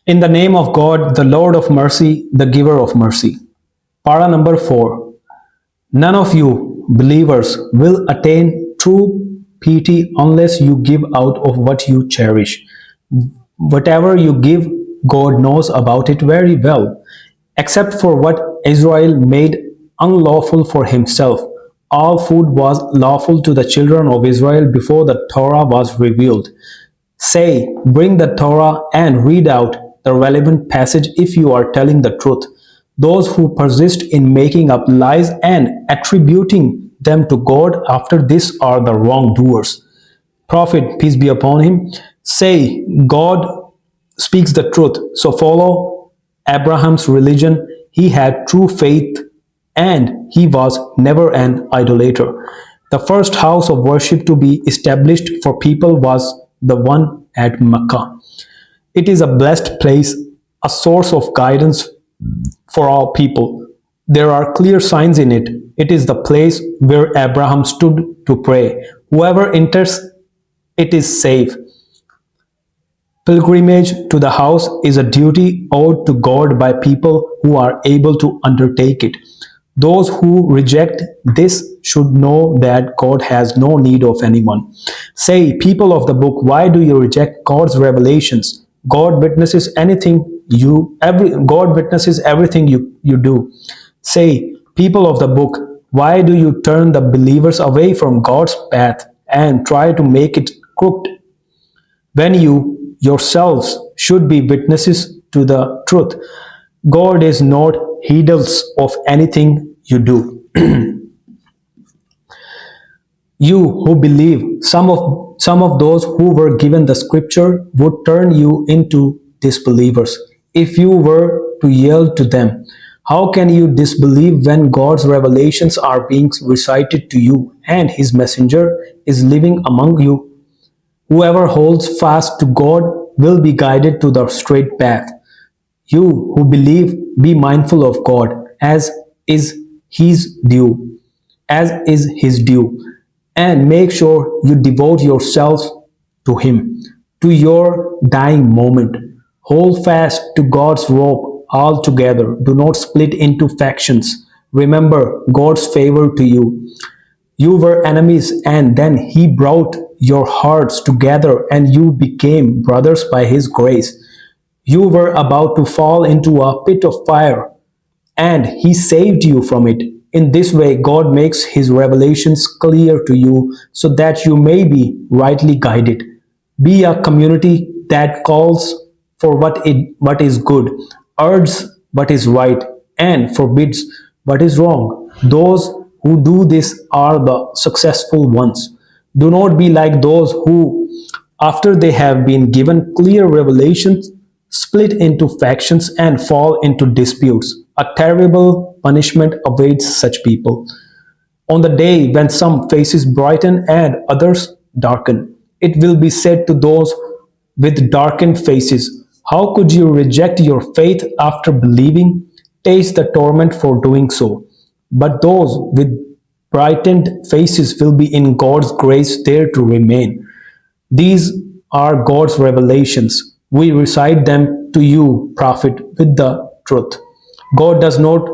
In the name of God, the Lord of mercy, the giver of mercy. Para number 4. None of you believers will attain true piety unless you give out of what you cherish. Whatever you give, God knows about it very well, except for what Israel made unlawful for himself. All food was lawful to the children of Israel before the Torah was revealed. Say, bring the Torah and read out the relevant passage if you are telling the truth. Those who persist in making up lies and attributing them to God after this are the wrongdoers. Prophet, peace be upon him, say, God speaks the truth, so follow Abraham's religion. He had true faith and he was never an idolater. The first house of worship to be established for people was the one at Mecca. It is a blessed place, a source of guidance for all people. There are clear signs in it. It is the place where Abraham stood to pray. Whoever enters it is safe. Pilgrimage to the house is a duty owed to God by people who are able to undertake it. Those who reject this should know that God has no need of anyone. Say, people of the book, why do you reject God's revelations? God witnesses everything you do. Say, people of the book, why do you turn the believers away from God's path and try to make it crooked when you yourselves should be witnesses to the truth? God is not heedless of anything you do. You who believe, some of those who were given the scripture would turn you into disbelievers if you were to yield to them. How can you disbelieve when God's revelations are being recited to you and his messenger is living among you? Whoever holds fast to God will be guided to the straight path. You who believe, be mindful of God is his due, as is his due, and make sure you devote yourselves to him to your dying moment. Hold fast to God's rope altogether. Do not split into factions. Remember God's favor to you. You were enemies, and then he brought your hearts together, and you became brothers by his grace. You were about to fall into a pit of fire, and he saved you from it. In this way, God makes his revelations clear to you so that you may be rightly guided. Be a community that calls for what is good, urges what is right, and forbids what is wrong. Those who do this are the successful ones. Do not be like those who, after they have been given clear revelations, split into factions and fall into disputes. A terrible punishment awaits such people. On the day when some faces brighten and others darken, it will be said to those with darkened faces, how could you reject your faith after believing? Taste the torment for doing so. But those with brightened faces will be in God's grace there to remain. These are God's revelations. We recite them to you, prophet, with the truth. God does not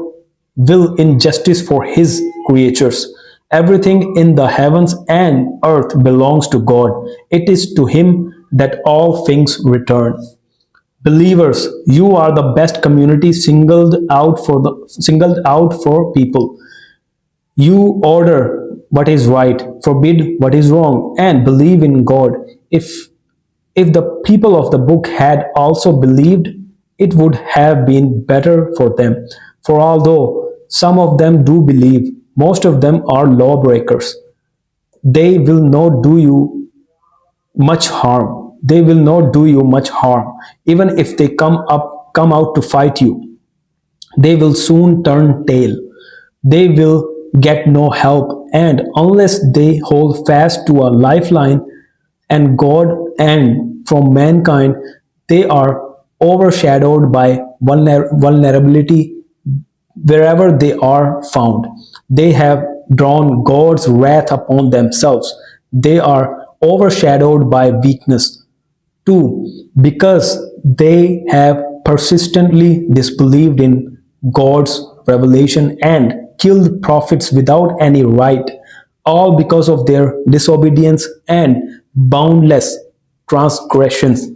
will injustice for his creatures. Everything in the heavens and earth belongs to God. It is to him that all things return. Believers, you are the best community singled out for people. You order what is right, forbid what is wrong, and believe in God. If the people of the book had also believed, it would have been better for them. For although some of them do believe, most of them are lawbreakers. They will not do you much harm. They will not do you much harm. Even if they come out to fight you, they will soon turn tail. They will get no help, and unless they hold fast to a lifeline and God and from mankind, they are overshadowed by vulnerability wherever they are found. They have drawn God's wrath upon themselves. They are overshadowed by weakness. 2. Because they have persistently disbelieved in God's revelation and killed prophets without any right, all because of their disobedience and boundless transgressions.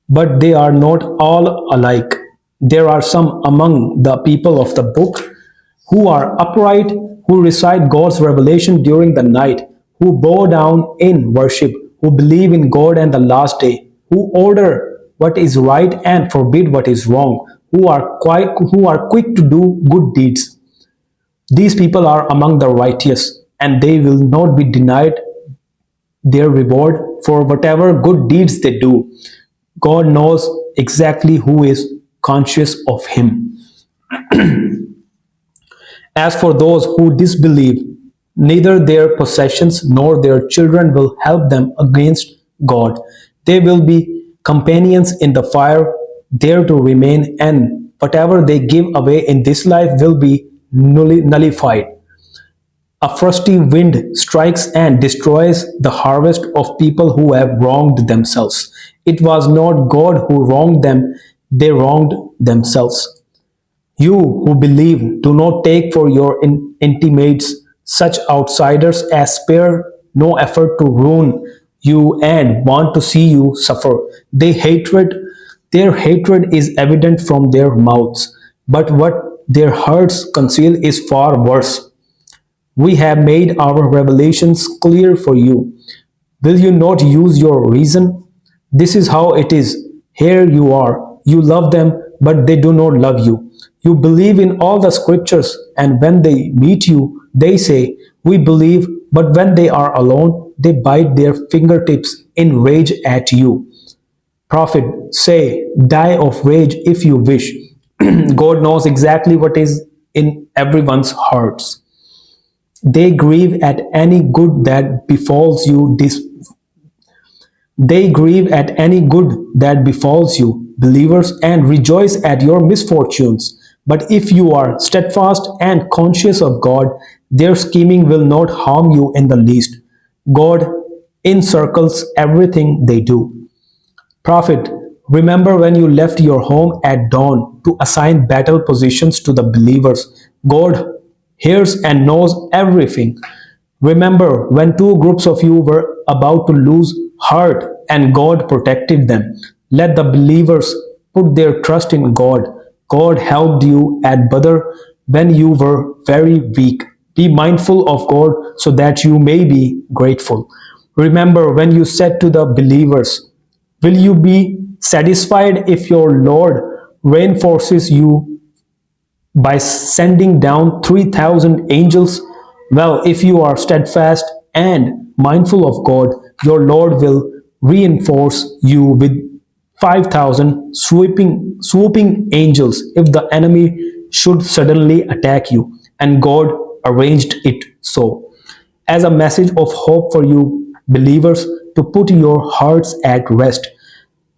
But they are not all alike. There are some among the people of the book who are upright, who recite God's revelation during the night, who bow down in worship, who believe in God and the last day, who order what is right and forbid what is wrong, who are quick to do good deeds. These people are among the righteous, and they will not be denied their reward for whatever good deeds they do. God knows exactly who is conscious of Him. As for those who disbelieve, neither their possessions nor their children will help them against God. They will be companions in the fire, there to remain, and whatever they give away in this life will be nullified. A frosty wind strikes and destroys the harvest of people who have wronged themselves. It was not God who wronged them, they wronged themselves. You who believe, do not take for your intimates such outsiders as spare no effort to ruin you and want to see you suffer. Their hatred is evident from their mouths, but what their hearts conceal is far worse. We have made our revelations clear for you. Will you not use your reason? This is how it is. Here you are. You love them, but they do not love you. You believe in all the scriptures, and when they meet you, they say, "We believe," but when they are alone, they bite their fingertips in rage at you. Prophet, say, die of rage if you wish. God knows exactly what is in everyone's hearts. They grieve at any good that befalls you. They grieve at any good that befalls you, believers, and rejoice at your misfortunes. But if you are steadfast and conscious of God, their scheming will not harm you in the least. God encircles everything they do. Prophet, remember when you left your home at dawn to assign battle positions to the believers. God hears and knows everything. Remember when two groups of you were about to lose heart and God protected them. Let the believers put their trust in God. God helped you at Badr when you were very weak. Be mindful of God so that you may be grateful. Remember when you said to the believers, will you be satisfied if your Lord reinforces you by sending down 3,000 angels? Well, if you are steadfast and mindful of God, your Lord will reinforce you with 5,000 swooping angels if the enemy should suddenly attack you. And God arranged it so. As a message of hope for you believers to put your hearts at rest.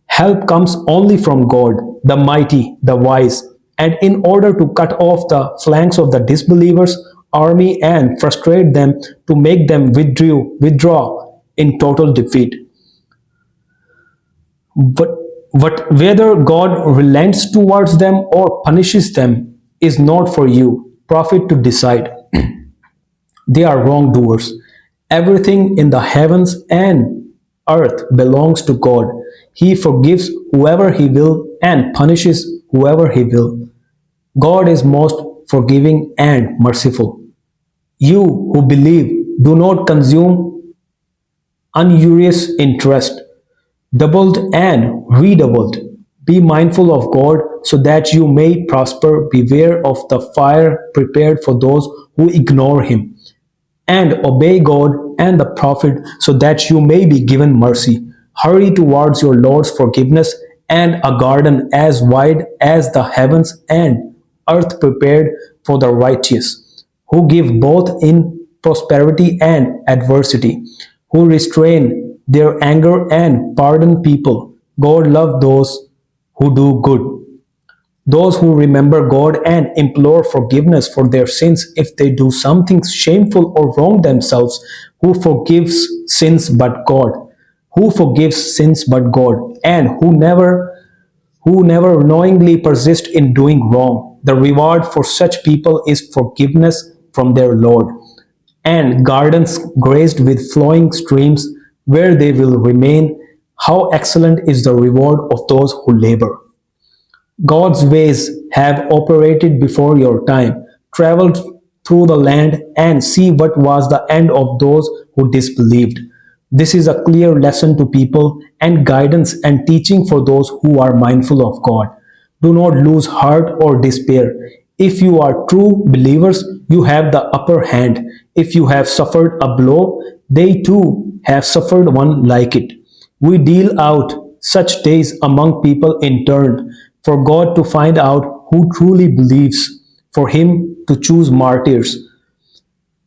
Help comes only from God, the mighty, the wise, and in order to cut off the flanks of the disbelievers' army and frustrate them to make them withdraw in total defeat. But whether God relents towards them or punishes them is not for you, prophet, to decide. They are wrongdoers. Everything in the heavens and earth belongs to God. He forgives whoever He will and punishes whoever He will. God is most forgiving and merciful. You who believe, do not consume unurious interest, doubled and redoubled. Be mindful of God so that you may prosper. Beware of the fire prepared for those who ignore Him. And obey God and the prophet so that you may be given mercy. Hurry towards your Lord's forgiveness and a garden as wide as the heavens and earth prepared for the righteous, who give both in prosperity and adversity, who restrain their anger and pardon people. God loves those who do good, those who remember God and implore forgiveness for their sins if they do something shameful or wrong themselves, who forgives sins but God, and who never who never knowingly persist in doing wrong. The reward for such people is forgiveness from their Lord, and gardens graced with flowing streams where they will remain. How excellent is the reward of those who labor. God's ways have operated before your time. Travel through the land and see what was the end of those who disbelieved. This is a clear lesson to people and guidance and teaching for those who are mindful of God. Do not lose heart or despair. If you are true believers, you have the upper hand. If you have suffered a blow, they too have suffered one like it. We deal out such days among people in turn, for God to find out who truly believes, for Him to choose martyrs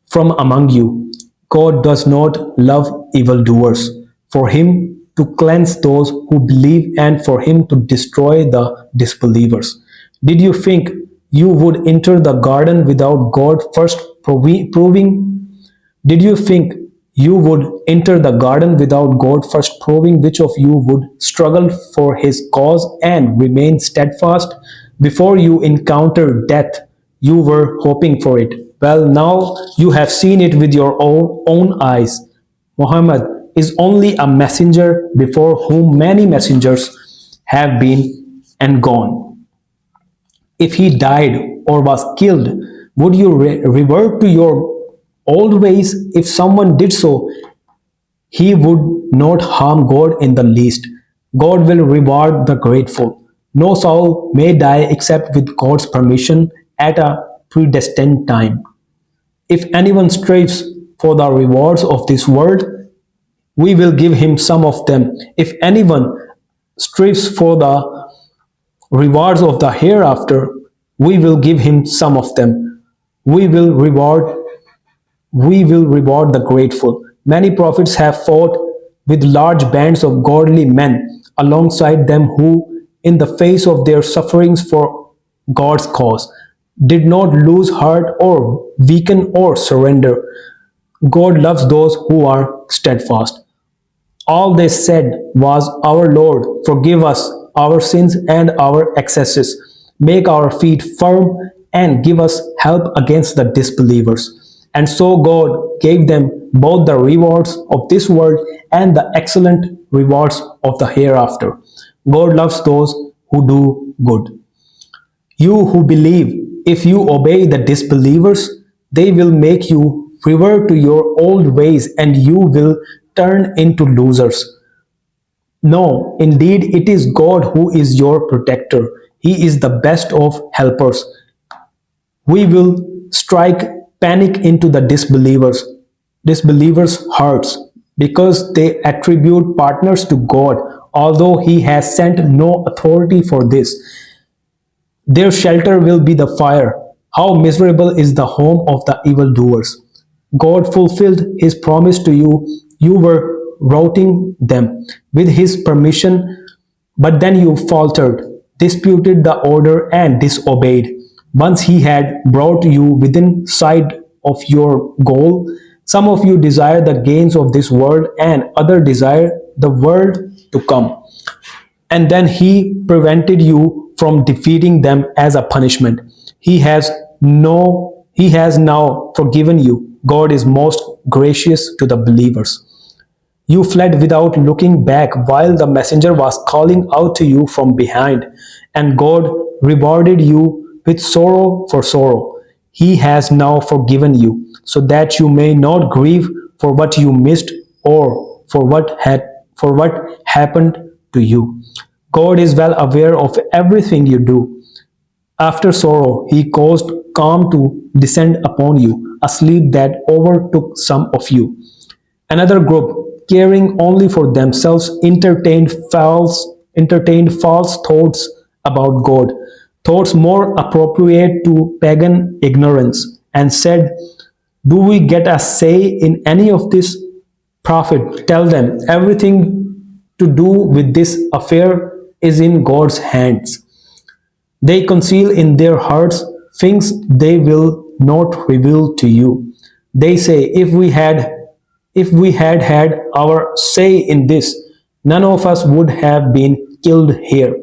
from among you. God does not love evildoers, for Him to cleanse those who believe and for Him to destroy the disbelievers. Did you think you would enter the garden without God first proving? Did you think you would enter the garden without God first proving which of you would struggle for His cause and remain steadfast? Before you encountered death, you were hoping for it. Well, now you have seen it with your own eyes. Muhammad is only a messenger before whom many messengers have been and gone. If he died or was killed, would you revert to your old ways? If someone did so, he would not harm God in the least. God will reward the grateful. No soul may die except with God's permission at a predestined time. If anyone strives for the rewards of this world, we will give him some of them. If anyone strives for the rewards of the hereafter, we will give him some of them. We will reward the grateful. Many prophets have fought with large bands of godly men alongside them who, in the face of their sufferings for God's cause, did not lose heart or weaken or surrender. God loves those who are steadfast. All they said was, Our Lord, forgive us our sins and our excesses. Make our feet firm and give us help against the disbelievers. And so God gave them both the rewards of this world and the excellent rewards of the hereafter. God loves those who do good. You who believe, if you obey the disbelievers, they will make you revert to your old ways and you will turn into losers. No, indeed, it is God who is your protector. He is the best of helpers. We will strike panic into the disbelievers' hearts because they attribute partners to God, although He has sent no authority for this. Their shelter will be the fire. How miserable is the home of the evildoers. God fulfilled His promise to you. You were routing them with His permission, but then you faltered, disputed the order, and disobeyed. Once He had brought you within sight of your goal, some of you desire the gains of this world, and others desire the world to come. And then He prevented you from defeating them as a punishment. He has now forgiven you. God is most gracious to the believers. You fled without looking back while the messenger was calling out to you from behind, and God rewarded you with sorrow for sorrow. He has now forgiven you, so that you may not grieve for what you missed or for what happened to you. God is well aware of everything you do. After sorrow, He caused calm to descend upon you, a sleep that overtook some of you. Another group, caring only for themselves, entertained false thoughts about God, thoughts more appropriate to pagan ignorance, and said, Do we get a say in any of this? Prophet, tell them, everything to do with this affair is in God's hands. They conceal in their hearts things they will not reveal to you. They say, if we had had our say in this, none of us would have been killed here.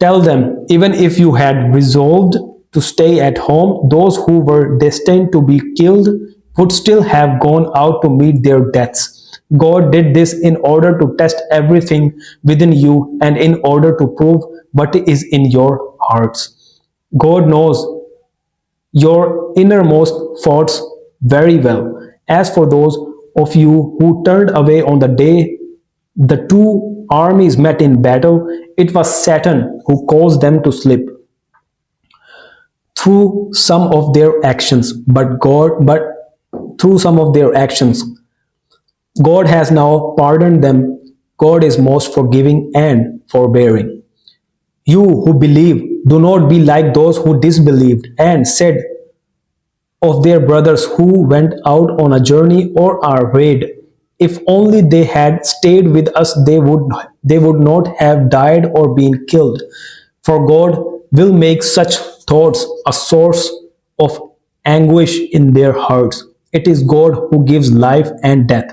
Tell them, even if you had resolved to stay at home, those who were destined to be killed would still have gone out to meet their deaths. God did this in order to test everything within you and in order to prove what is in your hearts. God knows your innermost thoughts very well. As for those of you who turned away on the day the two armies met in battle, it was Satan who caused them to slip through some of their actions, but through some of their actions, God has now pardoned them. God is most forgiving and forbearing. You who believe, do not be like those who disbelieved and said of their brothers who went out on a journey or are raid, if only they had stayed with us, they would not have died or been killed. For God will make such thoughts a source of anguish in their hearts. It is God who gives life and death.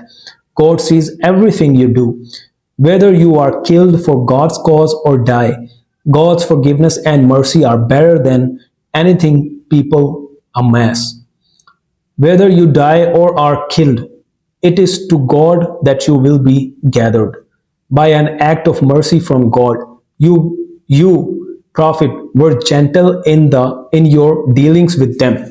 God sees everything you do. Whether you are killed for God's cause or die, God's forgiveness and mercy are better than anything people amass. Whether you die or are killed, it is to God that you will be gathered. By an act of mercy from God, you prophet were gentle in your dealings with them.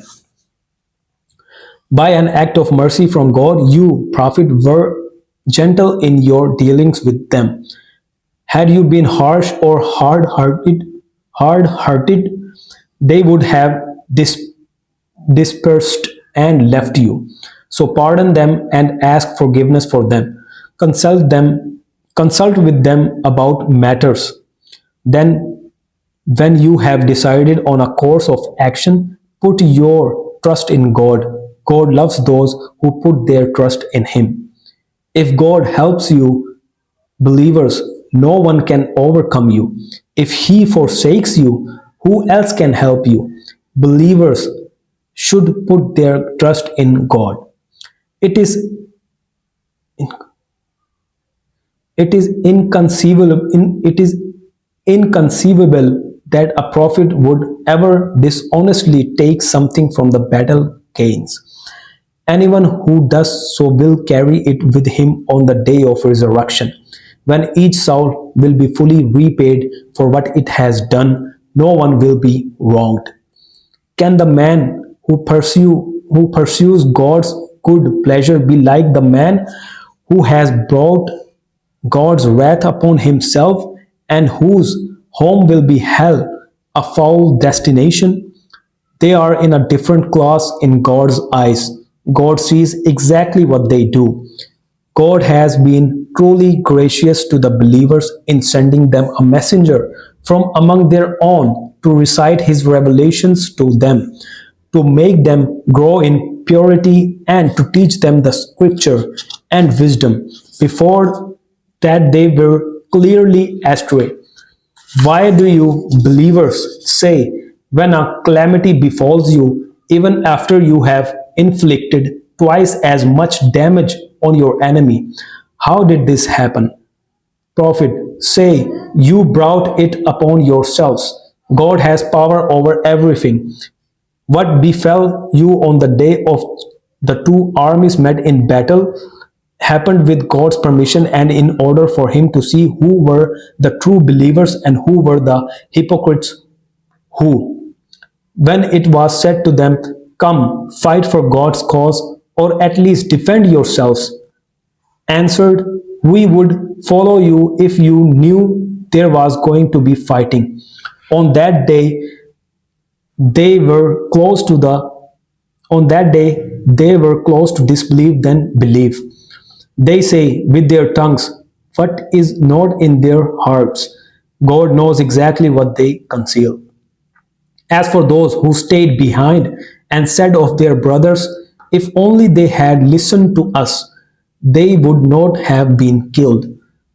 By an act of mercy from God, you prophet were gentle in your dealings with them. Had you been harsh or hard-hearted, they would have dispersed and left you. So pardon them and ask forgiveness for them. Consult with them about matters. Then, when you have decided on a course of action, put your trust in God. God loves those who put their trust in Him. If God helps you, believers, no one can overcome you. If He forsakes you, who else can help you? Believers should put their trust in God. It is it is inconceivable that a prophet would ever dishonestly take something from the battle gains. Anyone who does so will carry it with him on the day of resurrection, when each soul will be fully repaid for what it has done. No one will be wronged. Can the man who pursues God's good pleasure be like the man who has brought God's wrath upon himself and whose home will be hell, a foul destination? They are in a different class in God's eyes. God sees exactly what they do. God has been truly gracious to the believers in sending them a messenger from among their own to recite his revelations to them, to make them grow in purity and to teach them the scripture and wisdom. Before that, they were clearly astray. Why do you believers say, when a calamity befalls you, even after you have inflicted twice as much damage on your enemy? How did this happen? Prophet, say, you brought it upon yourselves. God has power over everything. What befell you on the day of the two armies met in battle happened with God's permission and in order for him to see who were the true believers and who were the hypocrites who, when it was said to them, come, fight for God's cause, or at least defend yourselves, answered, we would follow you if you knew there was going to be fighting. On that day, they were close to the on that day they were close to disbelief than belief. They say with their tongues what is not in their hearts. God knows exactly what they conceal. As for those who stayed behind and said of their brothers, if only they had listened to us, they would not have been killed.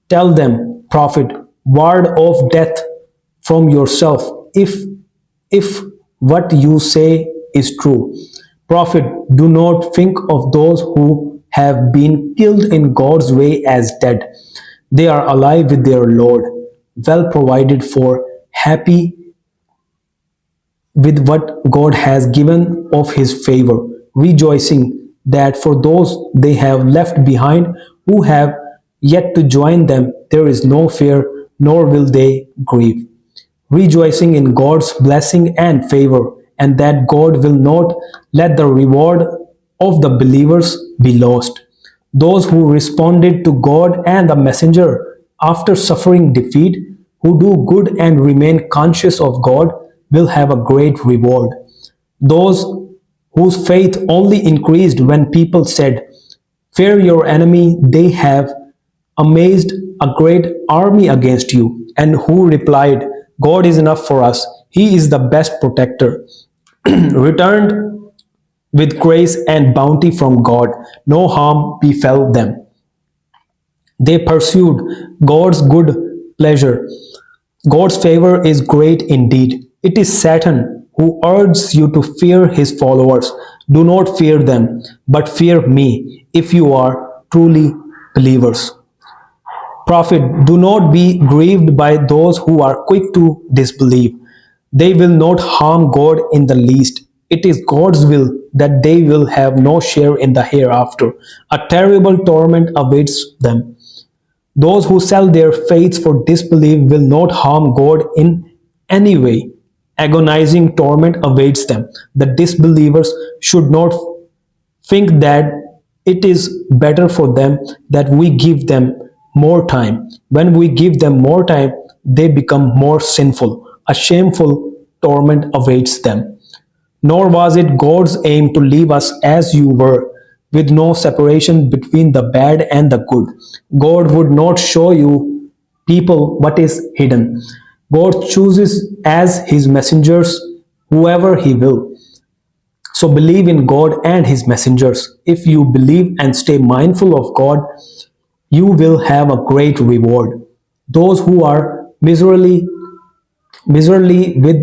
Tell them, prophet, ward off death from yourself if what you say is true. Prophet, do not think of those who have been killed in God's way as dead. They are alive with their Lord, well provided for, happy with what God has given of His favor, rejoicing that for those they have left behind who have yet to join them, there is no fear, nor will they grieve. Rejoicing in God's blessing and favor, and that God will not let the reward of the believers be lost. Those who responded to God and the messenger after suffering defeat, who do good and remain conscious of God, will have a great reward. Those whose faith only increased when people said, "Fear your enemy," they have amazed a great army against you, and who replied, "God is enough for us, He is the best protector," returned with grace and bounty from God. No harm befell them. They pursued God's good pleasure. God's favor is great indeed. It is Satan who urges you to fear his followers. Do not fear them, but fear me if you are truly believers. Prophet, do not be grieved by those who are quick to disbelieve. They will not harm God in the least. It is God's will that they will have no share in the hereafter. A terrible torment awaits them. Those who sell their faiths for disbelief will not harm God in any way. Agonizing torment awaits them. The disbelievers should not think that it is better for them that we give them more time. When we give them more time, they become more sinful. A shameful torment awaits them. Nor was it God's aim to leave us as you were, with no separation between the bad and the good. God would not show you people what is hidden. God chooses as his messengers whoever he will. So believe in God and his messengers. If you believe and stay mindful of God, you will have a great reward. Those who are miserly with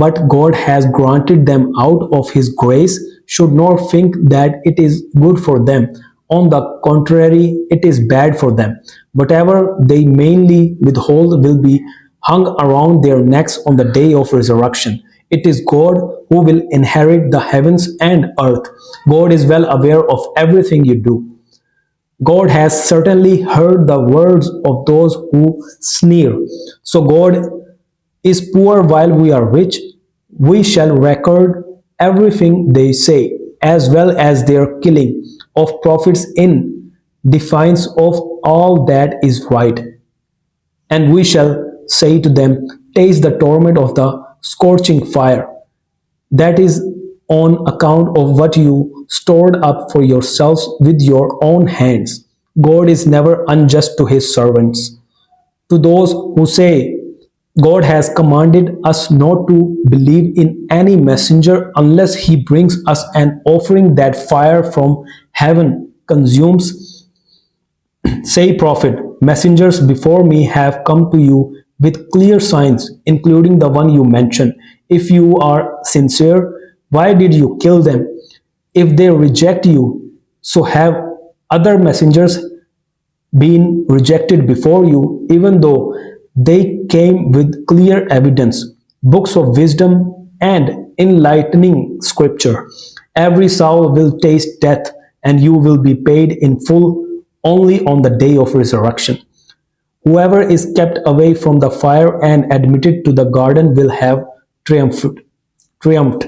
what God has granted them out of His grace should not think that it is good for them. On the contrary, it is bad for them. Whatever they mainly withhold will be hung around their necks on the day of resurrection. It is God who will inherit the heavens and earth. God is well aware of everything you do. God has certainly heard the words of those who sneer. So God is poor while we are rich. We shall record everything they say, as well as their killing of prophets in defiance of all that is right. And we shall say to them, taste the torment of the scorching fire. That is on account of what you stored up for yourselves with your own hands. God is never unjust to his servants. To those who say, God has commanded us not to believe in any messenger unless he brings us an offering that fire from heaven consumes. Say, Prophet, messengers before me have come to you with clear signs, including the one you mentioned. If you are sincere, why did you kill them? If they reject you, so have other messengers been rejected before you, even though they came with clear evidence, books of wisdom, and enlightening scripture. Every soul will taste death, and you will be paid in full only on the day of resurrection. Whoever is kept away from the fire and admitted to the garden will have triumphed. triumphed.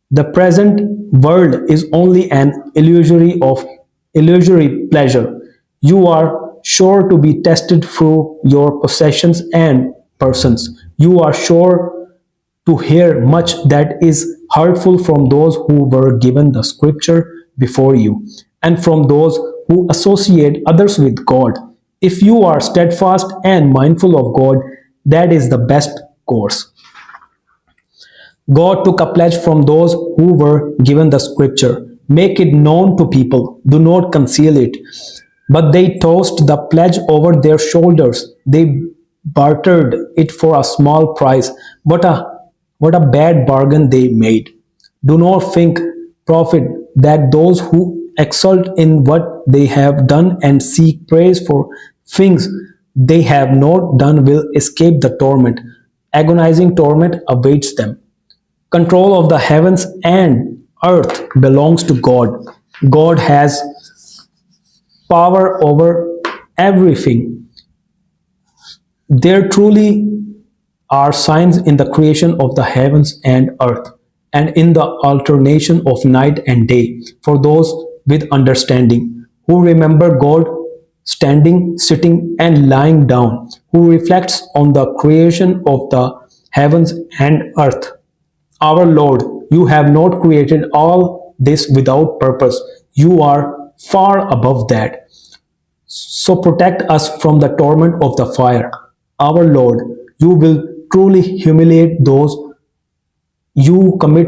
The present world is only an illusory pleasure. You are sure to be tested through your possessions and persons. You are sure to hear much that is hurtful from those who were given the scripture before you, and from those who associate others with God. If you are steadfast and mindful of God, that is the best course. God took a pledge from those who were given the scripture. Make it known to people. Do not conceal it. But they tossed the pledge over their shoulders. They bartered it for a small price. What a bad bargain they made. Do not think, Prophet, that those who exult in what they have done and seek praise for things they have not done will escape the torment. Agonizing torment awaits them. Control of the heavens and earth belongs to God. God has power over everything. There truly are signs in the creation of the heavens and earth, and in the alternation of night and day, for those with understanding, who remember God standing, sitting, and lying down, who reflects on the creation of the heavens and earth. Our Lord, you have not created all this without purpose. You are far above that. So protect us from the torment of the fire. Our Lord, you will truly humiliate those you commit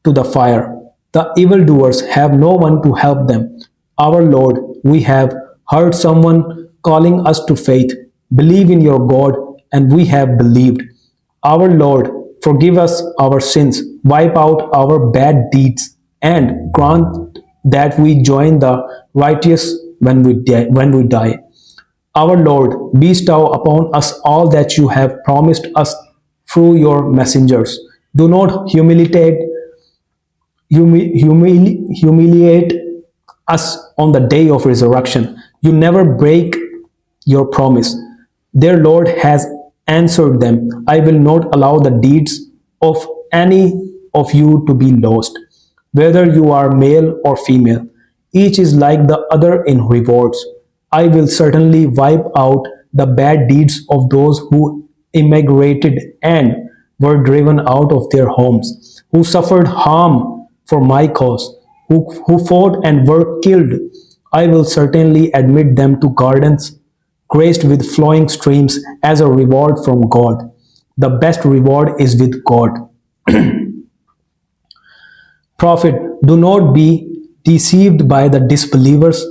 to the fire. The evildoers have no one to help them. Our Lord, we have heard someone calling us to faith. Believe in your God, and we have believed. Our Lord, forgive us our sins, wipe out our bad deeds, and grant that we join the righteous when we die. Our Lord, bestow upon us all that you have promised us through your messengers. Do not humiliate us on the day of resurrection. You never break your promise. Their Lord has answered them. I will not allow the deeds of any of you to be lost, whether you are male or female. Each is like the other in rewards. I will certainly wipe out the bad deeds of those who immigrated and were driven out of their homes, who suffered harm for my cause, who fought and were killed. I will certainly admit them to gardens graced with flowing streams as a reward from God. The best reward is with God. Prophet, do not be deceived by the disbelievers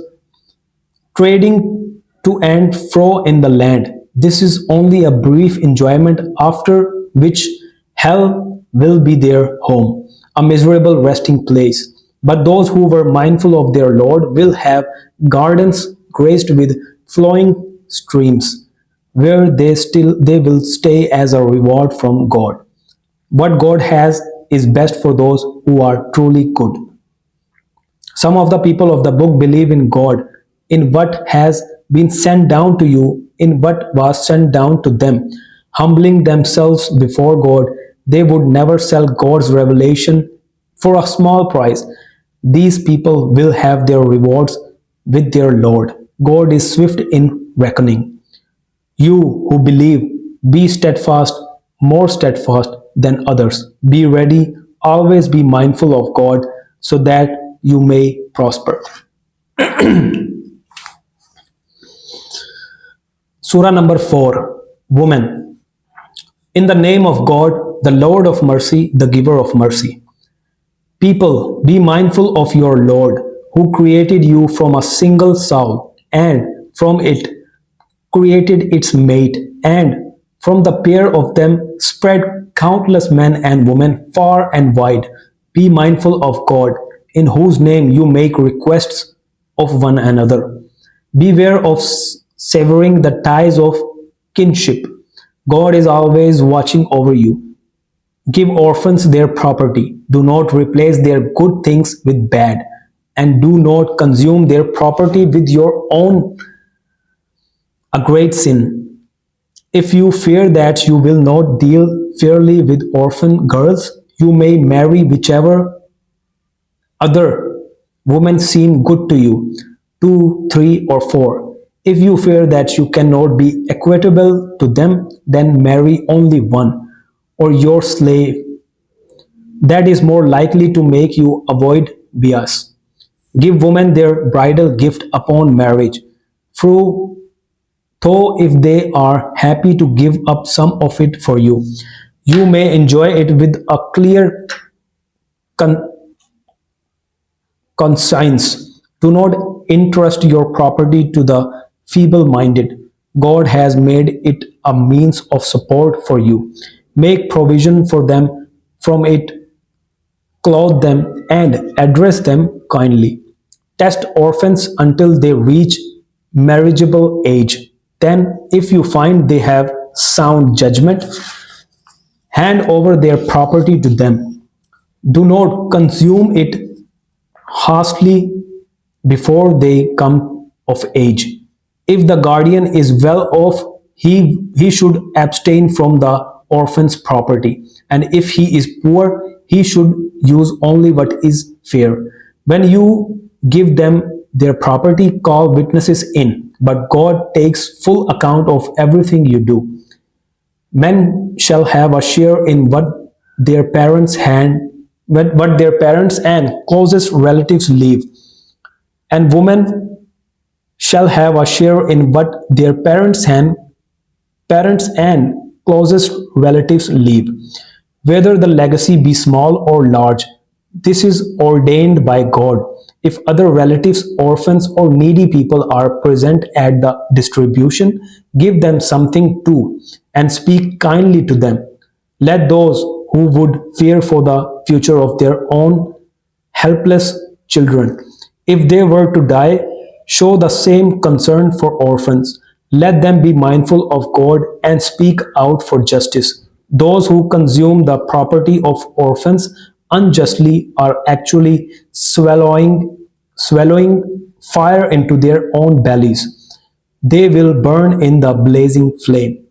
trading to and fro in the land. This is only a brief enjoyment, after which hell will be their home, a miserable resting place. But those who were mindful of their Lord will have gardens graced with flowing streams, where they will stay as a reward from God. What God has is best for those who are truly good. Some of the people of the book believe in God, in what has been sent down to you, in what was sent down to them, humbling themselves before God. They would never sell God's revelation for a small price. These people will have their rewards with their Lord. God is swift in reckoning. You who believe, be steadfast, more steadfast than others. Be ready, always be mindful of God, so that you may prosper. Surah number 4. Woman. In the name of God, the Lord of mercy, the giver of mercy. People, be mindful of your Lord, who created you from a single soul, and from it created its mate, and from the pair of them spread countless men and women far and wide. Be mindful of God, in whose name you make requests of one another. Beware of severing the ties of kinship. God is always watching over you. Give orphans their property. Do not replace their good things with bad, and do not consume their property with your own, a great sin. If you fear that you will not deal fairly with orphan girls, you may marry whichever other women seem good to you, two, three, or four. If you fear that you cannot be equitable to them, then marry only one, or your slave. That is more likely to make you avoid bias. Give women their bridal gift upon marriage. Through Though if they are happy to give up some of it for you, you may enjoy it with a clear con- conscience. Do not entrust your property to the feeble minded. God has made it a means of support for you. Make provision for them from it, clothe them, and address them kindly. Test orphans until they reach marriageable age. Then, if you find they have sound judgment, Hand over their property to them. Do not consume it hastily before they come of age. If the guardian is well off, he should abstain from the orphan's property, and if he is poor, he should use only what is fair. When you give them their property, call witnesses in, but God takes full account of everything you do. Men shall have a share in what their parents and closest relatives leave, and women shall have a share in what their parents and closest relatives leave, whether the legacy be small or large. This is ordained by God. If other relatives, orphans, or needy people are present at the distribution, give them something too, and speak kindly to them. Let those who would fear for the future of their own helpless children, if they were to die, show the same concern for orphans. Let them be mindful of God and speak out for justice. Those who consume the property of orphans unjustly are actually swallowing fire into their own bellies. They will burn in the blazing flame.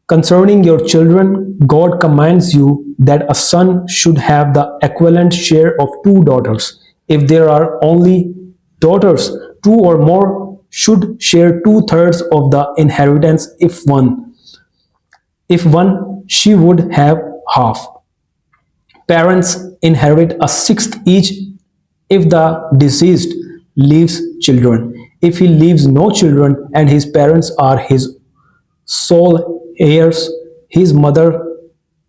Concerning your children, God commands you that a son should have the equivalent share of two daughters. If there are only daughters, two or more should share two-thirds of the inheritance. If one, she would have half. Parents inherit a sixth each if the deceased leaves children. If he leaves no children and his parents are his sole heirs, his mother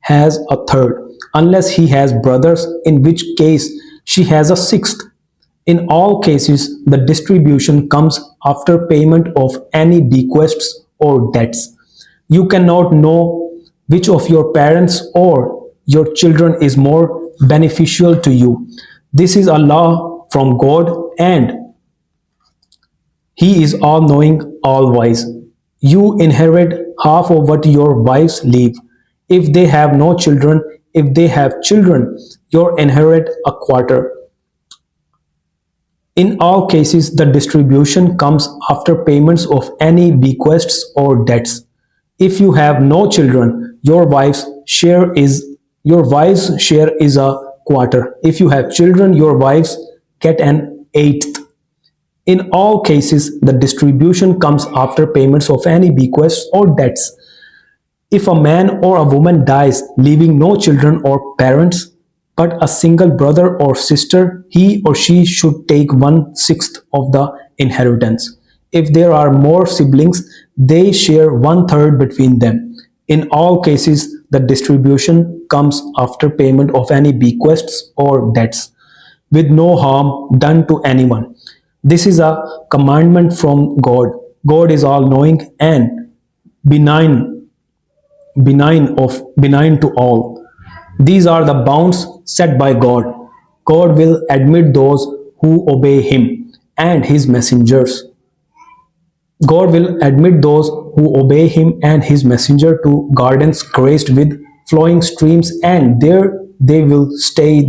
has a third, unless he has brothers, in which case she has a sixth. In all cases, the distribution comes after payment of any bequests or debts. You cannot know which of your parents or your children is more beneficial to you. This is a law from God, and he is all knowing, all wise. You inherit half of what your wives leave. If they have no children, if they have children, you inherit a quarter. In all cases, the distribution comes after payments of any bequests or debts. If you have no children, your wife's share is a quarter. If you have children, your wives get an eighth. In all cases, the distribution comes after payments of any bequests or debts. If a man or a woman dies leaving no children or parents, but a single brother or sister, he or she should take one-sixth of the inheritance. If there are more siblings, they share one-third between them. In all cases, the distribution comes after payment of any bequests or debts, with no harm done to anyone. This is a commandment from God. God is all knowing and benign, benign to all. These are the bounds set by God. God will admit those who obey him and his messengers. God will admit those who obey him and his messenger to gardens graced with flowing streams, and there they will stay.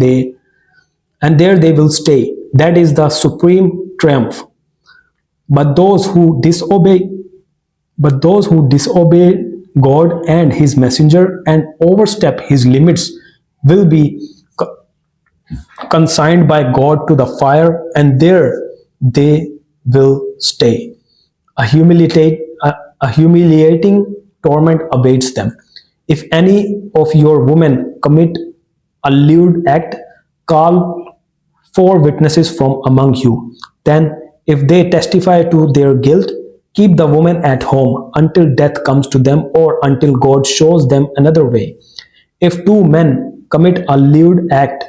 That is the supreme triumph. But those who disobey God and his messenger and overstep his limits will be consigned by God to the fire, and there they will stay. A, humiliate, a humiliating torment awaits them. If any of your women commit a lewd act, call four witnesses from among you. Then, if they testify to their guilt, keep the woman at home until death comes to them or until God shows them another way. If two men commit a lewd act,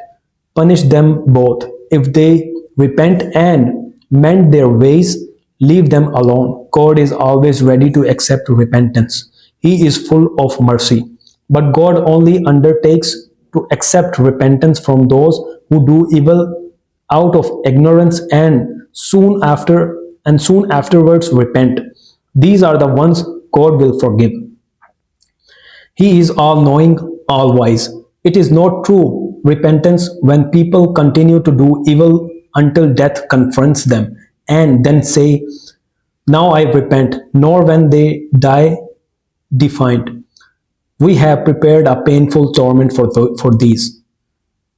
punish them both. If they repent and mend their ways, leave them alone. God is always ready to accept repentance. He is full of mercy. But God only undertakes to accept repentance from those who do evil out of ignorance and soon afterwards repent. These are the ones God will forgive. He is all knowing, all wise. It is not true repentance when people continue to do evil until death confronts them and then say, now I repent, nor when they die defiant. We have prepared a painful torment for these.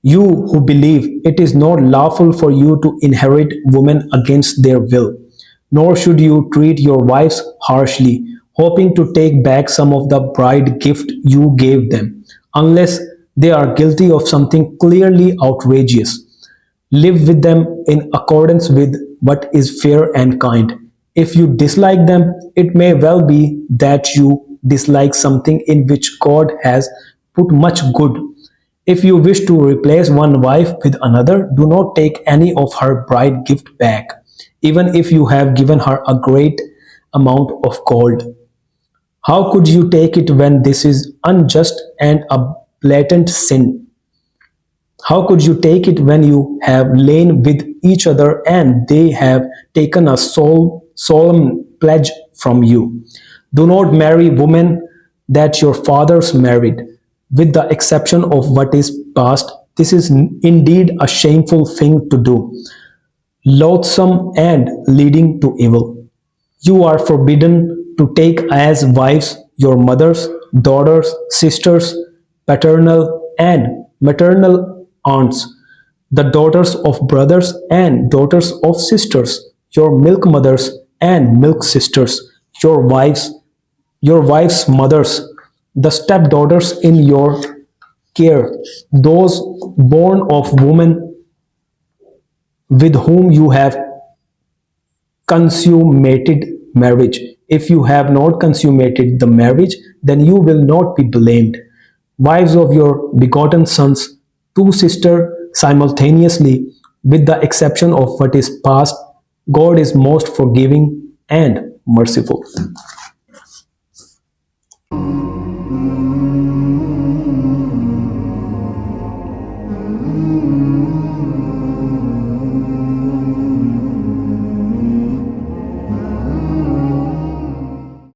You who believe it is not lawful for you to inherit women against their will, nor should you treat your wives harshly, hoping to take back some of the bride gift you gave them, unless they are guilty of something clearly outrageous. Live with them in accordance with what is fair and kind. If you dislike them, it may well be that you dislike something in which God has put much good. If you wish to replace one wife with another, do not take any of her bride gift back, even if you have given her a great amount of gold. How could you take it when this is unjust and a blatant sin? How could you take it when you have lain with each other and they have taken a solemn pledge from you? Do not marry women that your fathers married, with the exception of what is past. This is indeed a shameful thing to do, loathsome and leading to evil. You are forbidden to take as wives your mothers, daughters, sisters, paternal and maternal aunts, the daughters of brothers and daughters of sisters, your milk mothers and milk sisters, your wives' mothers, the stepdaughters in your care, those born of women with whom you have consummated marriage. If you have not consummated the marriage, then you will not be blamed. Wives of your begotten sons, two sisters simultaneously, with the exception of what is past, God is most forgiving and merciful.